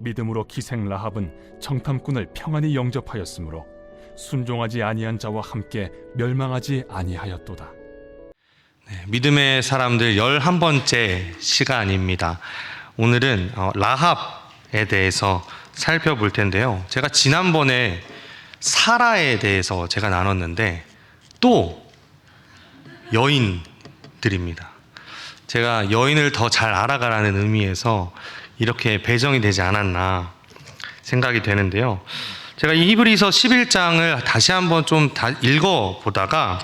믿음으로 기생 라합은 정탐꾼을 평안히 영접하였으므로 순종하지 아니한 자와 함께 멸망하지 아니하였도다. 믿음의 사람들 11번째 시간입니다. 오늘은 라합에 대해서 살펴볼 텐데요. 제가 지난번에 사라에 대해서 제가 나눴는데 또 여인들입니다. 제가 여인을 더 잘 알아가라는 의미에서 이렇게 배정이 되지 않았나 생각이 되는데요. 제가 이 히브리서 11장을 다시 한번 좀 읽어보다가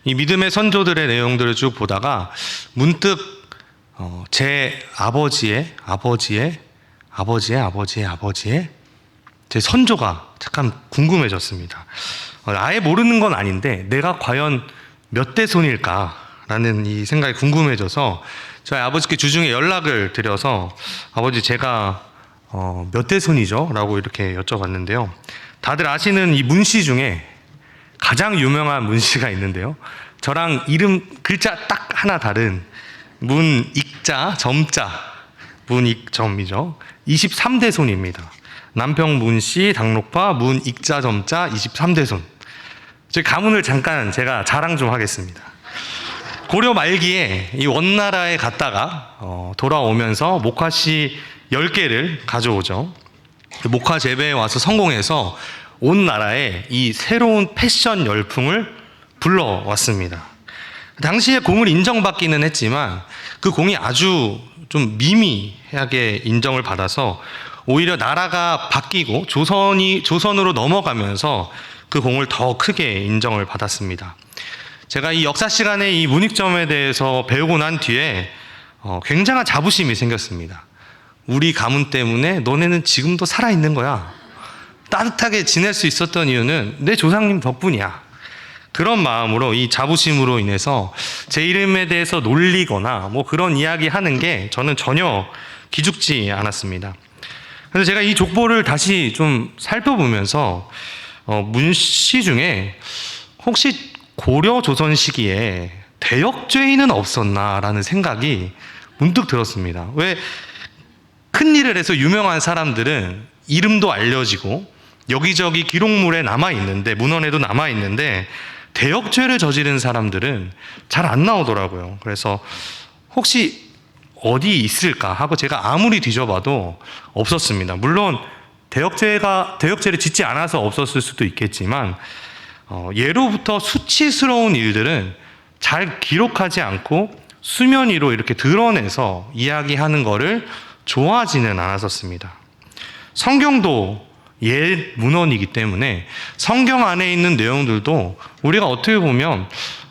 이 믿음의 선조들의 내용들을 쭉 보다가 문득 제 아버지의 제 선조가 잠깐 궁금해졌습니다. 아예 모르는 건 아닌데 내가 과연 몇 대 손일까라는 이 생각이 궁금해져서 저희 아버지께 주중에 연락을 드려서 아버지 제가 몇 대 손이죠? 라고 이렇게 여쭤봤는데요. 다들 아시는 이 문씨 중에 가장 유명한 문씨가 있는데요. 저랑 이름 글자 딱 하나 다른 문익자 점자 문익점이죠. 23대 손입니다. 남평 문씨 당록파 문익자 점자 23대 손. 제 가문을 잠깐 제가 자랑 좀 하겠습니다. 고려 말기에 이 원나라에 갔다가 돌아오면서 목화씨 10개를 가져오죠. 목화 재배에 와서 성공해서 온 나라에 이 새로운 패션 열풍을 불러왔습니다. 당시에 공을 인정받기는 했지만 그 공이 아주 좀 미미하게 인정을 받아서 오히려 나라가 바뀌고 조선으로 넘어가면서 그 공을 더 크게 인정을 받았습니다. 제가 이 역사 시간에 이 문익점에 대해서 배우고 난 뒤에 굉장한 자부심이 생겼습니다. 우리 가문 때문에 너네는 지금도 살아있는 거야. 따뜻하게 지낼 수 있었던 이유는 내 조상님 덕분이야. 그런 마음으로 이 자부심으로 인해서 제 이름에 대해서 놀리거나 뭐 그런 이야기 하는 게 저는 전혀 기죽지 않았습니다. 그래서 제가 이 족보를 다시 좀 살펴보면서 문씨 중에 혹시 고려 조선 시기에 대역죄인은 없었나라는 생각이 문득 들었습니다. 왜 큰 일을 해서 유명한 사람들은 이름도 알려지고 여기저기 기록물에 남아있는데 문헌에도 남아있는데 대역죄를 저지른 사람들은 잘 안 나오더라고요. 그래서 혹시 어디 있을까 하고 제가 아무리 뒤져봐도 없었습니다. 물론 대역죄를 짓지 않아서 없었을 수도 있겠지만 예로부터 수치스러운 일들은 잘 기록하지 않고 수면 위로 이렇게 드러내서 이야기하는 거를 좋아하지는 않았었습니다. 성경도 옛 문헌이기 때문에 성경 안에 있는 내용들도 우리가 어떻게 보면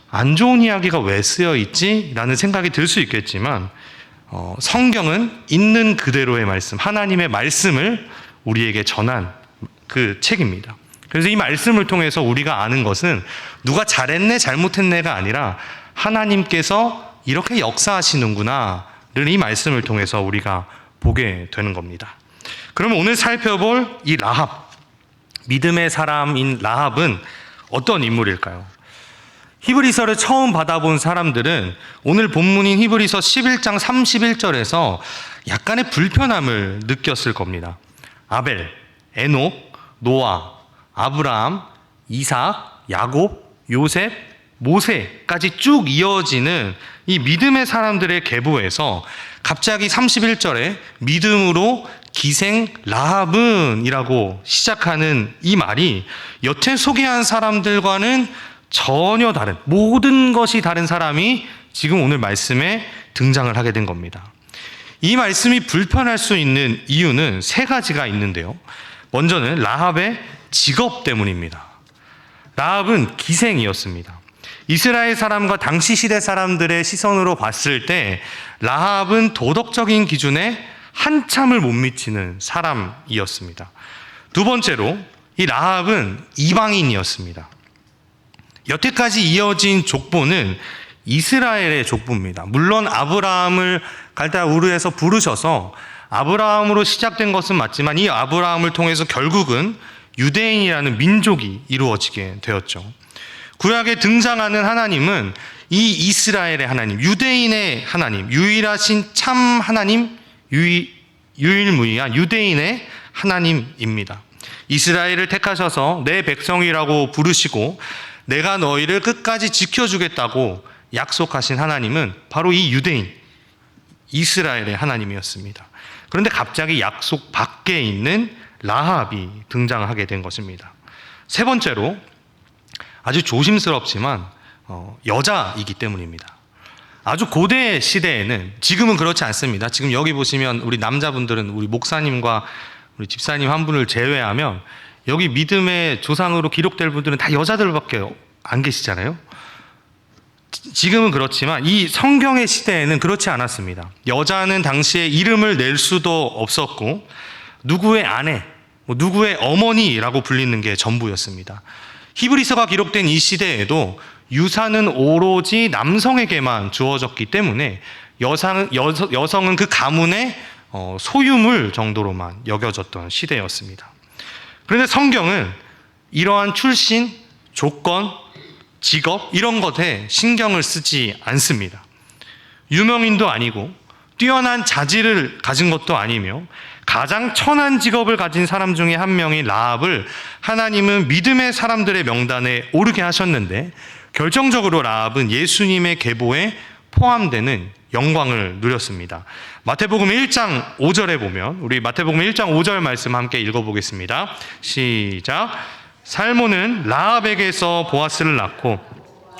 안 좋은 이야기가 왜 쓰여 있지? 라는 생각이 들 수 있겠지만 성경은 있는 그대로의 말씀, 하나님의 말씀을 우리에게 전한 그 책입니다. 그래서 이 말씀을 통해서 우리가 아는 것은 누가 잘했네 잘못했네가 아니라 하나님께서 이렇게 역사하시는구나를 이 말씀을 통해서 우리가 보게 되는 겁니다. 그러면 오늘 살펴볼 이 라합, 믿음의 사람인 라합은 어떤 인물일까요? 히브리서를 처음 받아본 사람들은 오늘 본문인 히브리서 11장 31절에서 약간의 불편함을 느꼈을 겁니다. 아벨, 에녹, 노아, 아브라함, 이삭, 야곱, 요셉, 모세까지 쭉 이어지는 이 믿음의 사람들의 계보에서 갑자기 31절에 믿음으로 기생 라합은 이라고 시작하는 이 말이 여태 소개한 사람들과는 전혀 다른, 모든 것이 다른 사람이 지금 오늘 말씀에 등장을 하게 된 겁니다. 이 말씀이 불편할 수 있는 이유는 세 가지가 있는데요. 먼저는 라합의 직업 때문입니다. 라합은 기생이었습니다. 이스라엘 사람과 당시 시대 사람들의 시선으로 봤을 때 라합은 도덕적인 기준에 한참을 못 미치는 사람이었습니다. 두 번째로 이 라합은 이방인이었습니다. 여태까지 이어진 족보는 이스라엘의 족보입니다. 물론 아브라함을 갈대아 우르에서 부르셔서 아브라함으로 시작된 것은 맞지만 이 아브라함을 통해서 결국은 유대인이라는 민족이 이루어지게 되었죠. 구약에 등장하는 하나님은 이 이스라엘의 하나님, 유대인의 하나님, 유일하신 참 하나님, 유일무이한 유대인의 하나님입니다. 이스라엘을 택하셔서 내 백성이라고 부르시고 내가 너희를 끝까지 지켜주겠다고 약속하신 하나님은 바로 이 유대인, 이스라엘의 하나님이었습니다. 그런데 갑자기 약속 밖에 있는 라합이 등장하게 된 것입니다. 세 번째로 아주 조심스럽지만 여자이기 때문입니다. 아주 고대 시대에는, 지금은 그렇지 않습니다. 지금 여기 보시면 우리 남자분들은 우리 목사님과 우리 집사님 한 분을 제외하면 여기 믿음의 조상으로 기록될 분들은 다 여자들밖에 안 계시잖아요. 지금은 그렇지만 이 성경의 시대에는 그렇지 않았습니다. 여자는 당시에 이름을 낼 수도 없었고 누구의 아내, 누구의 어머니라고 불리는 게 전부였습니다. 히브리서가 기록된 이 시대에도 유산은 오로지 남성에게만 주어졌기 때문에 여성은 그 가문의 소유물 정도로만 여겨졌던 시대였습니다. 그런데 성경은 이러한 출신, 조건, 직업 이런 것에 신경을 쓰지 않습니다. 유명인도 아니고 뛰어난 자질을 가진 것도 아니며 가장 천한 직업을 가진 사람 중에 한 명인 라합을 하나님은 믿음의 사람들의 명단에 오르게 하셨는데 결정적으로 라합은 예수님의 계보에 포함되는 영광을 누렸습니다. 마태복음 1장 5절에 보면 우리 마태복음 1장 5절 말씀 함께 읽어보겠습니다. 시작. 살몬은 라합에게서 보아스를 낳고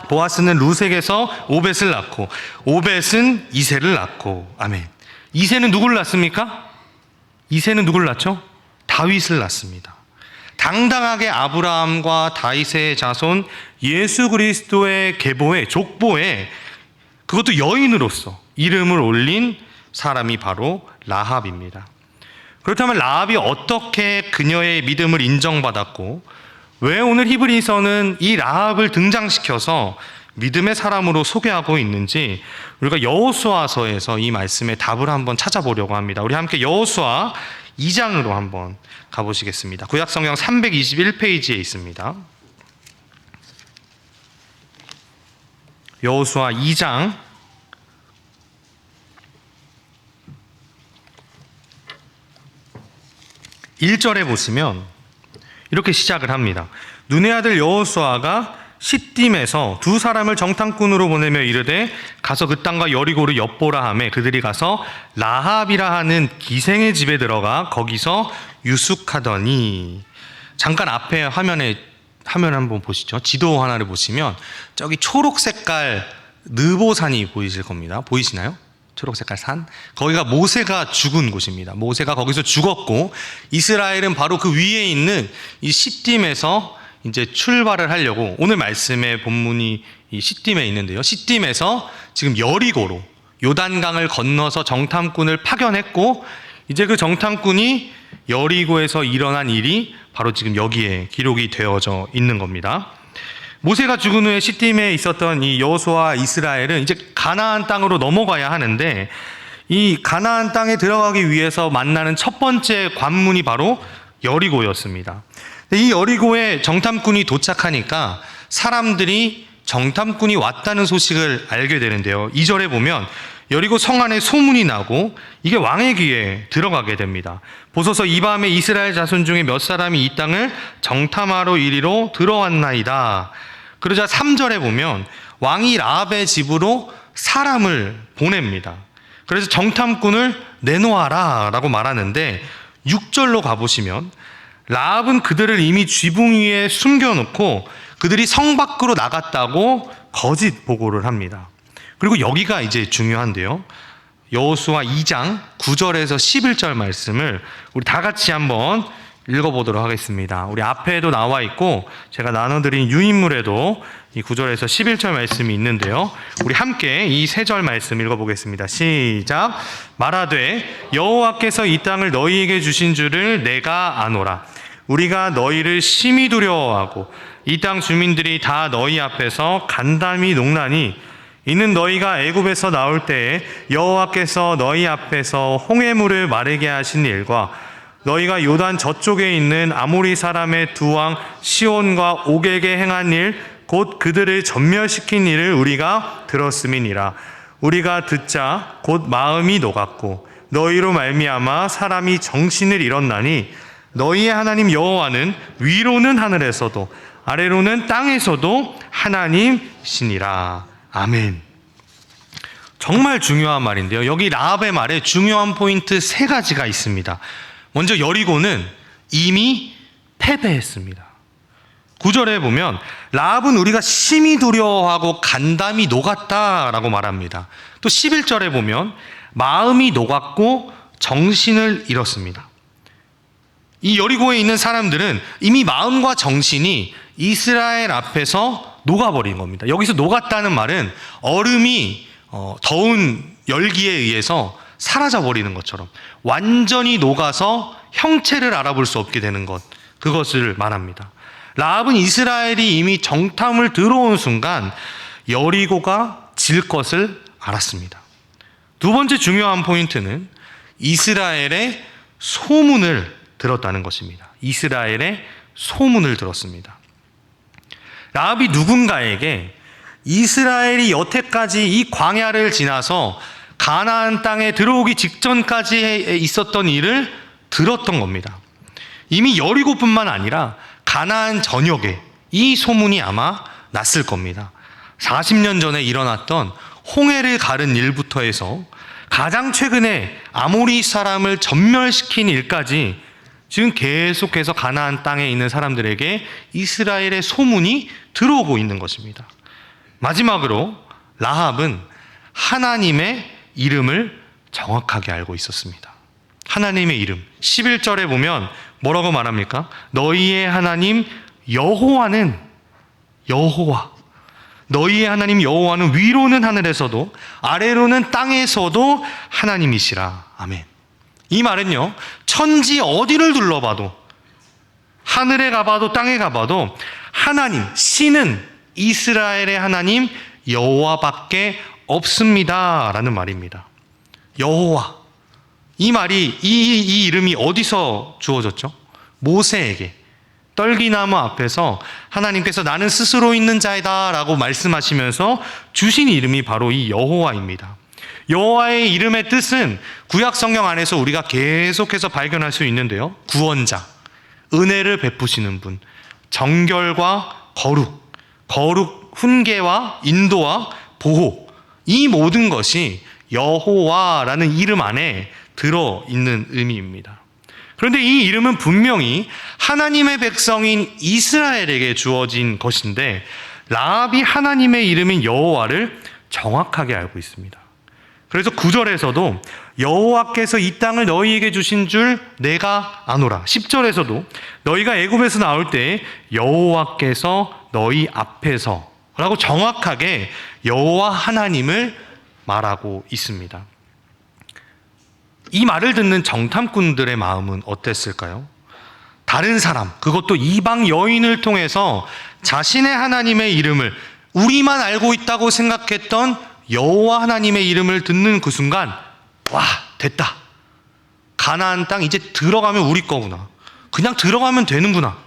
보아스는 룻에게서 오벳을 낳고 오벳은 이새를 낳고. 아멘. 이새는 누구를 낳습니까? 이새는 누구를 낳죠? 다윗을 낳습니다. 당당하게 아브라함과 다윗의 자손 예수 그리스도의 계보에, 족보에, 그것도 여인으로서 이름을 올린 사람이 바로 라합입니다. 그렇다면 라합이 어떻게 그녀의 믿음을 인정받았고 왜 오늘 히브리서는 이 라합을 등장시켜서 믿음의 사람으로 소개하고 있는지 우리가 여호수아서에서 이 말씀의 답을 한번 찾아보려고 합니다. 우리 함께 여호수아 2장으로 한번 가보시겠습니다. 구약성경 321페이지에 있습니다. 여호수아 2장 1절에 보시면 이렇게 시작을 합니다. 눈의 아들 여호수아가 시딤에서 두 사람을 정탐꾼으로 보내며 이르되 가서 그 땅과 여리고를 엿보라 하매 그들이 가서 라합이라 하는 기생의 집에 들어가 거기서 유숙하더니. 잠깐 앞에 화면 한번 보시죠. 지도 하나를 보시면 저기 초록 색깔 느보산이 보이실 겁니다. 보이시나요? 초록 색깔 산. 거기가 모세가 죽은 곳입니다. 모세가 거기서 죽었고 이스라엘은 바로 그 위에 있는 이 시딤에서 이제 출발을 하려고, 오늘 말씀의 본문이 이 시딤에 있는데요. 시딤에서 지금 여리고로 요단강을 건너서 정탐꾼을 파견했고 이제 그 정탐꾼이 여리고에서 일어난 일이 바로 지금 여기에 기록이 되어져 있는 겁니다. 모세가 죽은 후에 시딤에 있었던 이 여호수아와 이스라엘은 이제 가나안 땅으로 넘어가야 하는데 이 가나안 땅에 들어가기 위해서 만나는 첫 번째 관문이 바로 여리고였습니다. 이 여리고에 정탐꾼이 도착하니까 사람들이 정탐꾼이 왔다는 소식을 알게 되는데요. 2절에 보면 여리고 성 안에 소문이 나고 이게 왕의 귀에 들어가게 됩니다. 보소서 이 밤에 이스라엘 자손 중에 몇 사람이 이 땅을 정탐하러 이리로 들어왔나이다. 그러자 3절에 보면 왕이 라합의 집으로 사람을 보냅니다. 그래서 정탐꾼을 내놓아라 라고 말하는데 6절로 가보시면 라합은 그들을 이미 쥐붕 위에 숨겨놓고 그들이 성 밖으로 나갔다고 거짓 보고를 합니다. 그리고 여기가 이제 중요한데요. 여호수아 2장 9절에서 11절 말씀을 우리 다 같이 한번 읽어보도록 하겠습니다. 우리 앞에도 나와 있고 제가 나눠드린 유인물에도 이 9절에서 11절 말씀이 있는데요. 우리 함께 이 세 절 말씀 읽어보겠습니다. 시작. 말하되 여호와께서 이 땅을 너희에게 주신 줄을 내가 아노라. 우리가 너희를 심히 두려워하고 이 땅 주민들이 다 너희 앞에서 간담이 농나니 이는 너희가 애굽에서 나올 때에 여호와께서 너희 앞에서 홍해물을 마르게 하신 일과 너희가 요단 저쪽에 있는 아모리 사람의 두 왕 시온과 옥에게 행한 일 곧 그들을 전멸시킨 일을 우리가 들었음이니라. 우리가 듣자 곧 마음이 녹았고 너희로 말미암아 사람이 정신을 잃었나니 너희의 하나님 여호와는 위로는 하늘에서도 아래로는 땅에서도 하나님이시니라. 아멘. 정말 중요한 말인데요. 여기 라합의 말에 중요한 포인트 3가지가 있습니다. 먼저 여리고는 이미 패배했습니다. 9절에 보면 라합은 우리가 심히 두려워하고 간담이 녹았다라고 말합니다. 또 11절에 보면 마음이 녹았고 정신을 잃었습니다. 이 여리고에 있는 사람들은 이미 마음과 정신이 이스라엘 앞에서 녹아버린 겁니다. 여기서 녹았다는 말은 얼음이 더운 열기에 의해서 사라져버리는 것처럼 완전히 녹아서 형체를 알아볼 수 없게 되는 것, 그것을 말합니다. 라합은 이스라엘이 이미 정탐을 들어온 순간 여리고가 질 것을 알았습니다. 두 번째 중요한 포인트는 이스라엘의 소문을 들었다는 것입니다. 이스라엘의 소문을 들었습니다. 라합이 누군가에게 이스라엘이 여태까지 이 광야를 지나서 가나안 땅에 들어오기 직전까지 있었던 일을 들었던 겁니다. 이미 여리고뿐만 아니라 가나안 전역에 이 소문이 아마 났을 겁니다. 40년 전에 일어났던 홍해를 가른 일부터 해서 가장 최근에 아모리 사람을 전멸시킨 일까지 지금 계속해서 가나안 땅에 있는 사람들에게 이스라엘의 소문이 들어오고 있는 것입니다. 마지막으로 라합은 하나님의 이름을 정확하게 알고 있었습니다. 하나님의 이름 11절에 보면 뭐라고 말합니까? 너희의 하나님 여호와는 여호와, 너희의 하나님 여호와는 위로는 하늘에서도 아래로는 땅에서도 하나님이시라. 아멘. 이 말은요, 천지 어디를 둘러봐도, 하늘에 가봐도 땅에 가봐도 하나님, 신은 이스라엘의 하나님 여호와밖에 없습니다 라는 말입니다. 여호와, 이 말이, 이 이름이 어디서 주어졌죠? 모세에게 떨기나무 앞에서 하나님께서 나는 스스로 있는 자이다 라고 말씀하시면서 주신 이름이 바로 이 여호와입니다. 여호와의 이름의 뜻은 구약 성경 안에서 우리가 계속해서 발견할 수 있는데요, 구원자, 은혜를 베푸시는 분, 정결과 거룩, 훈계와 인도와 보호, 이 모든 것이 여호와라는 이름 안에 들어있는 의미입니다. 그런데 이 이름은 분명히 하나님의 백성인 이스라엘에게 주어진 것인데 라합이 하나님의 이름인 여호와를 정확하게 알고 있습니다. 그래서 9절에서도 여호와께서 이 땅을 너희에게 주신 줄 내가 아노라. 10절에서도 너희가 애굽에서 나올 때 여호와께서 너희 앞에서 라고 정확하게 여호와 하나님을 말하고 있습니다. 이 말을 듣는 정탐꾼들의 마음은 어땠을까요? 다른 사람, 그것도 이방 여인을 통해서 자신의 하나님의 이름을 우리만 알고 있다고 생각했던 여호와 하나님의 이름을 듣는 그 순간, 와, 됐다. 가나안 땅 이제 들어가면 우리 거구나. 그냥 들어가면 되는구나.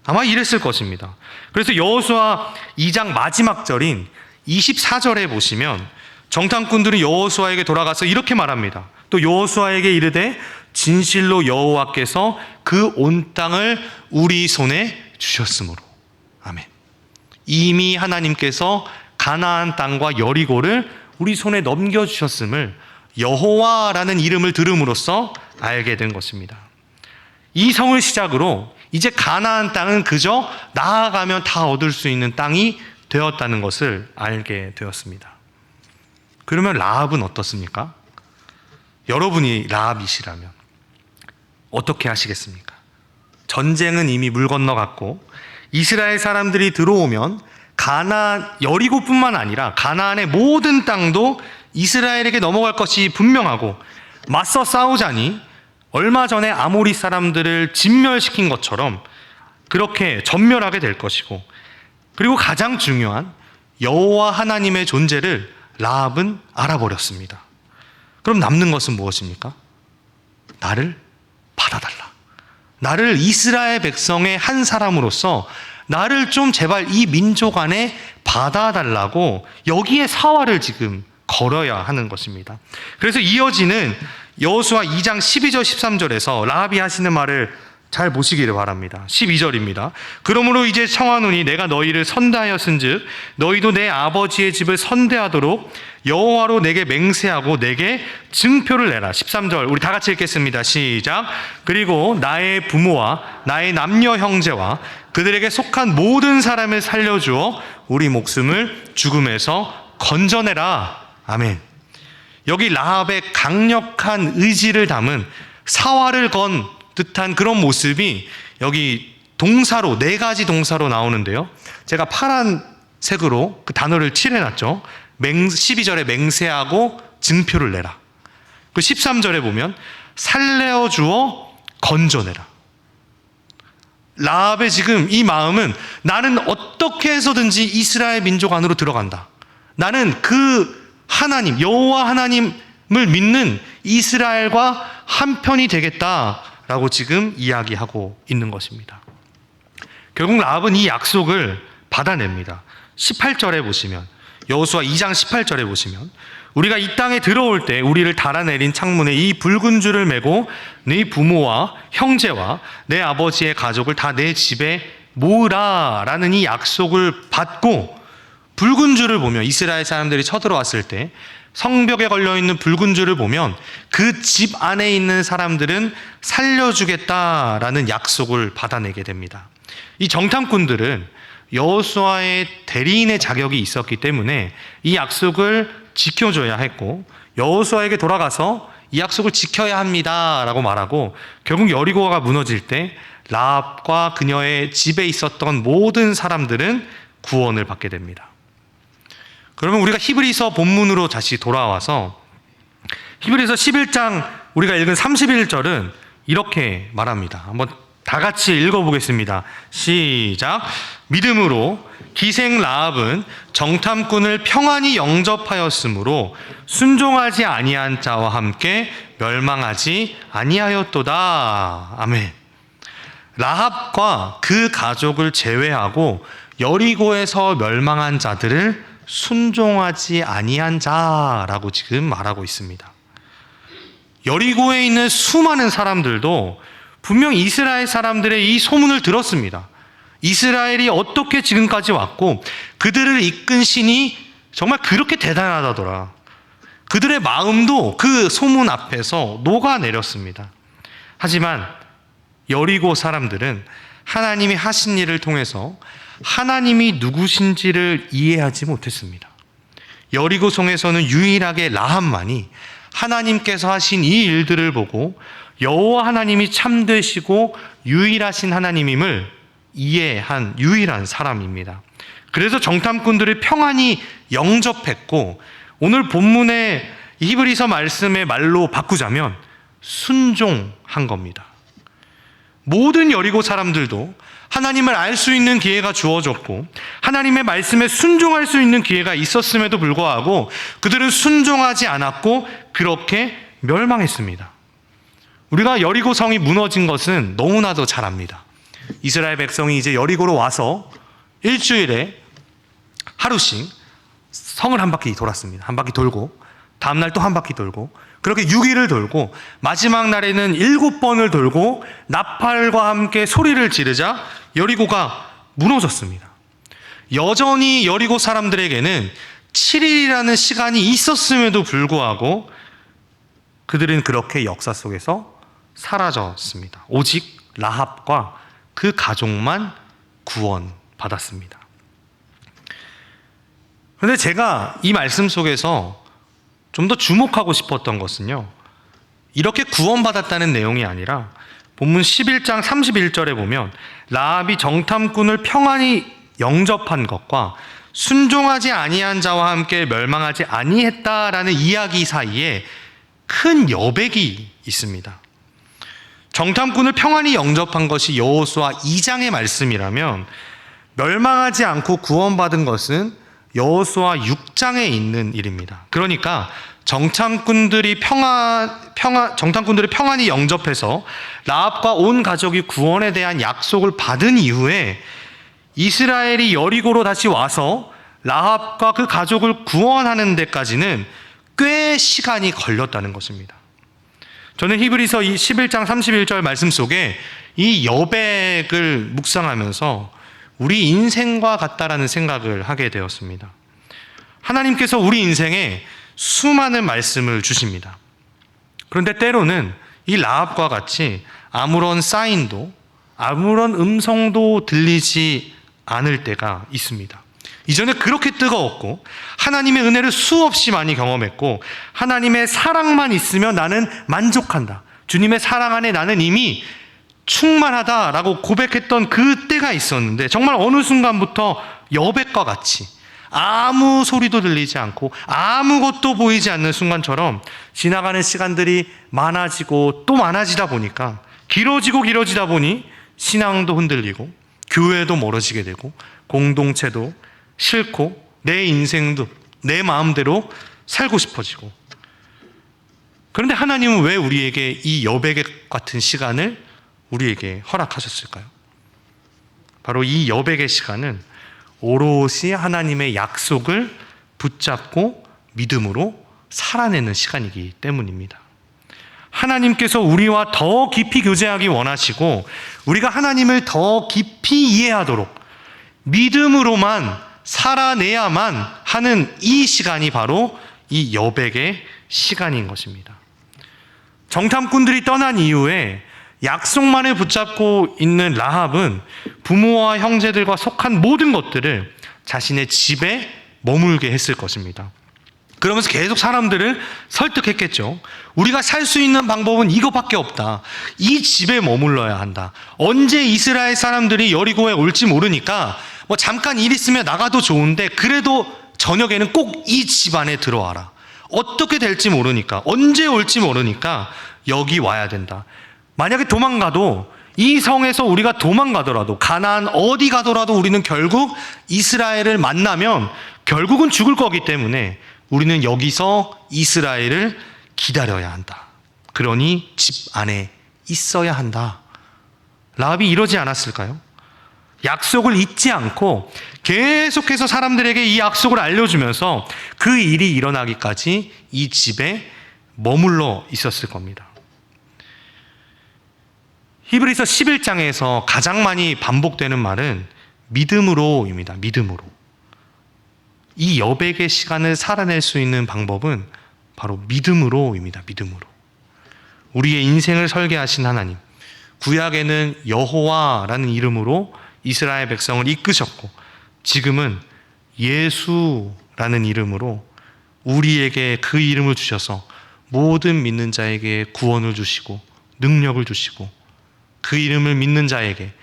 아마 이랬을 것입니다. 그래서 여호수아 2장 마지막 절인 24절에 보시면 정탐꾼들이 여호수아에게 돌아가서 이렇게 말합니다. 또 여호수아에게 이르되 진실로 여호와께서 그 온 땅을 우리 손에 주셨으므로. 아멘. 이미 하나님께서 가나안 땅과 여리고를 우리 손에 넘겨주셨음을 여호와라는 이름을 들음으로써 알게 된 것입니다. 이 성을 시작으로 이제 가나안 땅은 그저 나아가면 다 얻을 수 있는 땅이 되었다는 것을 알게 되었습니다. 그러면 라합은 어떻습니까? 여러분이 라합이시라면 어떻게 하시겠습니까? 전쟁은 이미 물 건너갔고 이스라엘 사람들이 들어오면 가나안, 여리고뿐만 아니라 가나안의 모든 땅도 이스라엘에게 넘어갈 것이 분명하고 맞서 싸우자니 얼마 전에 아모리 사람들을 진멸시킨 것처럼 그렇게 전멸하게 될 것이고, 그리고 가장 중요한 여호와 하나님의 존재를 라합은 알아버렸습니다. 그럼 남는 것은 무엇입니까? 나를 받아달라. 나를 이스라엘 백성의 한 사람으로서 나를 좀 제발 이 민족 안에 받아달라고 여기에 사활을 지금 걸어야 하는 것입니다. 그래서 이어지는 여호수아 2장 12절 13절에서 라합이 하시는 말을 잘 보시기를 바랍니다. 12절입니다. 그러므로 이제 청하노니 내가 너희를 선대하였은즉 너희도 내 아버지의 집을 선대하도록 여호와로 내게 맹세하고 내게 증표를 내라. 13절 우리 다 같이 읽겠습니다. 시작. 그리고 나의 부모와 나의 남녀 형제와 그들에게 속한 모든 사람을 살려주어 우리 목숨을 죽음에서 건져내라. 아멘. 여기 라합의 강력한 의지를 담은 사활을 건 듯한 그런 모습이 여기 동사로 4가지 동사로 나오는데요. 제가 파란색으로 그 단어를 칠해놨죠. 12절에 맹세하고 증표를 내라. 그 13절에 보면 살려주어 건져내라. 라합의 지금 이 마음은 나는 어떻게 해서든지 이스라엘 민족 안으로 들어간다. 나는 그 하나님, 여호와 하나님을 믿는 이스라엘과 한편이 되겠다라고 지금 이야기하고 있는 것입니다. 결국 라합은 이 약속을 받아냅니다. 18절에 보시면, 여호수아 2장 18절에 보시면 우리가 이 땅에 들어올 때 우리를 달아내린 창문에 이 붉은 줄을 메고 네 부모와 형제와 내 아버지의 가족을 다 내 집에 모으라 라는 이 약속을 받고 붉은 줄을 보면 이스라엘 사람들이 쳐들어왔을 때 성벽에 걸려있는 붉은 줄을 보면 그 집 안에 있는 사람들은 살려주겠다라는 약속을 받아내게 됩니다. 이 정탐꾼들은 여호수아의 대리인의 자격이 있었기 때문에 이 약속을 지켜줘야 했고 여호수아에게 돌아가서 이 약속을 지켜야 합니다라고 말하고 결국 여리고가 무너질 때 라합과 그녀의 집에 있었던 모든 사람들은 구원을 받게 됩니다. 그러면 우리가 히브리서 본문으로 다시 돌아와서 히브리서 11장 우리가 읽은 31절은 이렇게 말합니다. 한번 다 같이 읽어보겠습니다. 시작. 믿음으로 기생 라합은 정탐꾼을 평안히 영접하였으므로 순종하지 아니한 자와 함께 멸망하지 아니하였도다. 아멘. 라합과 그 가족을 제외하고 여리고에서 멸망한 자들을 순종하지 아니한 자라고 지금 말하고 있습니다. 여리고에 있는 수많은 사람들도 분명 이스라엘 사람들의 이 소문을 들었습니다. 이스라엘이 어떻게 지금까지 왔고 그들을 이끈 신이 정말 그렇게 대단하다더라. 그들의 마음도 그 소문 앞에서 녹아내렸습니다. 하지만 여리고 사람들은 하나님이 하신 일을 통해서 하나님이 누구신지를 이해하지 못했습니다. 여리고 성에서는 유일하게 라합만이 하나님께서 하신 이 일들을 보고 여호와 하나님이 참되시고 유일하신 하나님임을 이해한 유일한 사람입니다. 그래서 정탐꾼들을 평안히 영접했고 오늘 본문의 히브리서 말씀의 말로 바꾸자면 순종한 겁니다. 모든 여리고 사람들도 하나님을 알 수 있는 기회가 주어졌고 하나님의 말씀에 순종할 수 있는 기회가 있었음에도 불구하고 그들은 순종하지 않았고 그렇게 멸망했습니다. 우리가 여리고 성이 무너진 것은 너무나도 잘 압니다. 이스라엘 백성이 이제 여리고로 와서 일주일에 하루씩 성을 한 바퀴 돌았습니다. 한 바퀴 돌고 다음날 또 한 바퀴 돌고 그렇게 6일을 돌고 마지막 날에는 7번을 돌고 나팔과 함께 소리를 지르자 여리고가 무너졌습니다. 여전히 여리고 사람들에게는 7일이라는 시간이 있었음에도 불구하고 그들은 그렇게 역사 속에서 사라졌습니다. 오직 라합과 그 가족만 구원받았습니다. 그런데 제가 이 말씀 속에서 좀 더 주목하고 싶었던 것은요, 이렇게 구원받았다는 내용이 아니라 본문 11장 31절에 보면 라합이 정탐꾼을 평안히 영접한 것과 순종하지 아니한 자와 함께 멸망하지 아니했다라는 이야기 사이에 큰 여백이 있습니다. 정탐꾼을 평안히 영접한 것이 여호수아 2장의 말씀이라면 멸망하지 않고 구원받은 것은 여호수아 6장에 있는 일입니다. 그러니까 정탐꾼들이 평안히 영접해서 라합과 온 가족이 구원에 대한 약속을 받은 이후에 이스라엘이 여리고로 다시 와서 라합과 그 가족을 구원하는 데까지는 꽤 시간이 걸렸다는 것입니다. 저는 히브리서 11장 31절 말씀 속에 이 여백을 묵상하면서 우리 인생과 같다라는 생각을 하게 되었습니다. 하나님께서 우리 인생에 수많은 말씀을 주십니다. 그런데 때로는 이 라합과 같이 아무런 사인도 아무런 음성도 들리지 않을 때가 있습니다. 이전에 그렇게 뜨거웠고 하나님의 은혜를 수없이 많이 경험했고 하나님의 사랑만 있으면 나는 만족한다. 주님의 사랑 안에 나는 이미 충만하다라고 고백했던 그 때가 있었는데 정말 어느 순간부터 여백과 같이 아무 소리도 들리지 않고 아무것도 보이지 않는 순간처럼 지나가는 시간들이 많아지고 또 많아지다 보니까 길어지다 보니 신앙도 흔들리고 교회도 멀어지게 되고 공동체도 싫고 내 인생도 내 마음대로 살고 싶어지고. 그런데 하나님은 왜 우리에게 이 여백의 같은 시간을 우리에게 허락하셨을까요? 바로 이 여백의 시간은 오롯이 하나님의 약속을 붙잡고 믿음으로 살아내는 시간이기 때문입니다. 하나님께서 우리와 더 깊이 교제하기 원하시고 우리가 하나님을 더 깊이 이해하도록 믿음으로만 살아내야만 하는 이 시간이 바로 이 여백의 시간인 것입니다. 정탐꾼들이 떠난 이후에 약속만을 붙잡고 있는 라합은 부모와 형제들과 속한 모든 것들을 자신의 집에 머물게 했을 것입니다. 그러면서 계속 사람들을 설득했겠죠. 우리가 살 수 있는 방법은 이것밖에 없다. 이 집에 머물러야 한다. 언제 이스라엘 사람들이 여리고에 올지 모르니까 뭐 잠깐 일 있으면 나가도 좋은데 그래도 저녁에는 꼭 이 집 안에 들어와라. 어떻게 될지 모르니까 언제 올지 모르니까 여기 와야 된다. 만약에 도망가도 이 성에서 우리가 도망가더라도 가나안 어디 가더라도 우리는 결국 이스라엘을 만나면 결국은 죽을 거기 때문에 우리는 여기서 이스라엘을 기다려야 한다. 그러니 집 안에 있어야 한다. 라합이 이러지 않았을까요? 약속을 잊지 않고 계속해서 사람들에게 이 약속을 알려주면서 그 일이 일어나기까지 이 집에 머물러 있었을 겁니다. 히브리서 11장에서 가장 많이 반복되는 말은 믿음으로입니다. 믿음으로. 이 여백의 시간을 살아낼 수 있는 방법은 바로 믿음으로입니다. 믿음으로. 우리의 인생을 설계하신 하나님, 구약에는 여호와라는 이름으로 이스라엘 백성을 이끄셨고 지금은 예수라는 이름으로 우리에게 그 이름을 주셔서 모든 믿는 자에게 구원을 주시고 능력을 주시고 그 이름을 믿는 자에게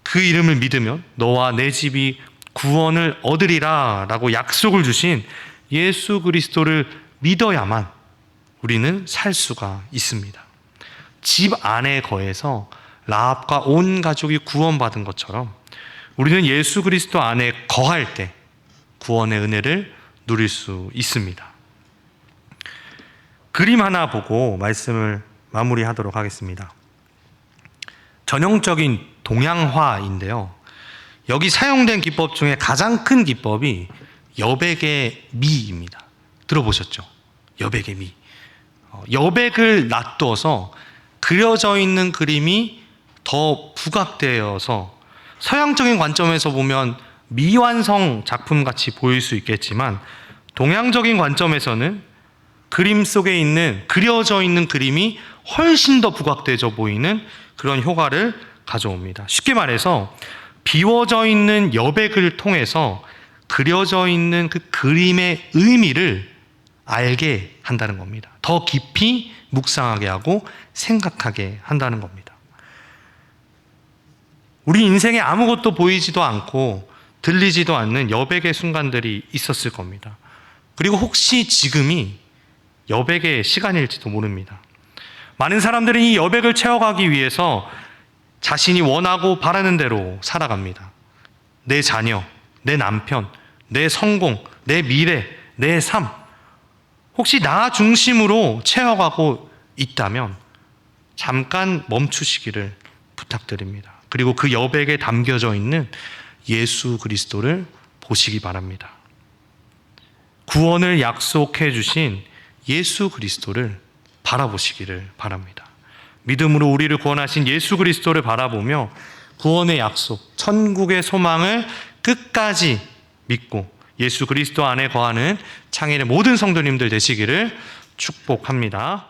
그 이름을 믿으면 너와 내 집이 구원을 얻으리라 라고 약속을 주신 예수 그리스도를 믿어야만 우리는 살 수가 있습니다. 집 안에 거해서 라합과 온 가족이 구원받은 것처럼 우리는 예수 그리스도 안에 거할 때 구원의 은혜를 누릴 수 있습니다. 그림 하나 보고 말씀을 마무리하도록 하겠습니다. 전형적인 동양화인데요. 여기 사용된 기법 중에 가장 큰 기법이 여백의 미입니다. 들어보셨죠? 여백의 미. 여백을 놔두어서 그려져 있는 그림이 더 부각되어서 서양적인 관점에서 보면 미완성 작품같이 보일 수 있겠지만 동양적인 관점에서는 그림 속에 있는 그려져 있는 그림이 훨씬 더 부각되어 보이는 그런 효과를 가져옵니다. 쉽게 말해서 비워져 있는 여백을 통해서 그려져 있는 그 그림의 의미를 알게 한다는 겁니다. 더 깊이 묵상하게 하고 생각하게 한다는 겁니다. 우리 인생에 아무것도 보이지도 않고 들리지도 않는 여백의 순간들이 있었을 겁니다. 그리고 혹시 지금이 여백의 시간일지도 모릅니다. 많은 사람들은 이 여백을 채워가기 위해서 자신이 원하고 바라는 대로 살아갑니다. 내 자녀, 내 남편, 내 성공, 내 미래, 내 삶. 혹시 나 중심으로 채워가고 있다면 잠깐 멈추시기를 부탁드립니다. 그리고 그 여백에 담겨져 있는 예수 그리스도를 보시기 바랍니다. 구원을 약속해 주신 예수 그리스도를 바라보시기를 바랍니다. 믿음으로 우리를 구원하신 예수 그리스도를 바라보며 구원의 약속, 천국의 소망을 끝까지 믿고 예수 그리스도 안에 거하는 창일의 모든 성도님들 되시기를 축복합니다.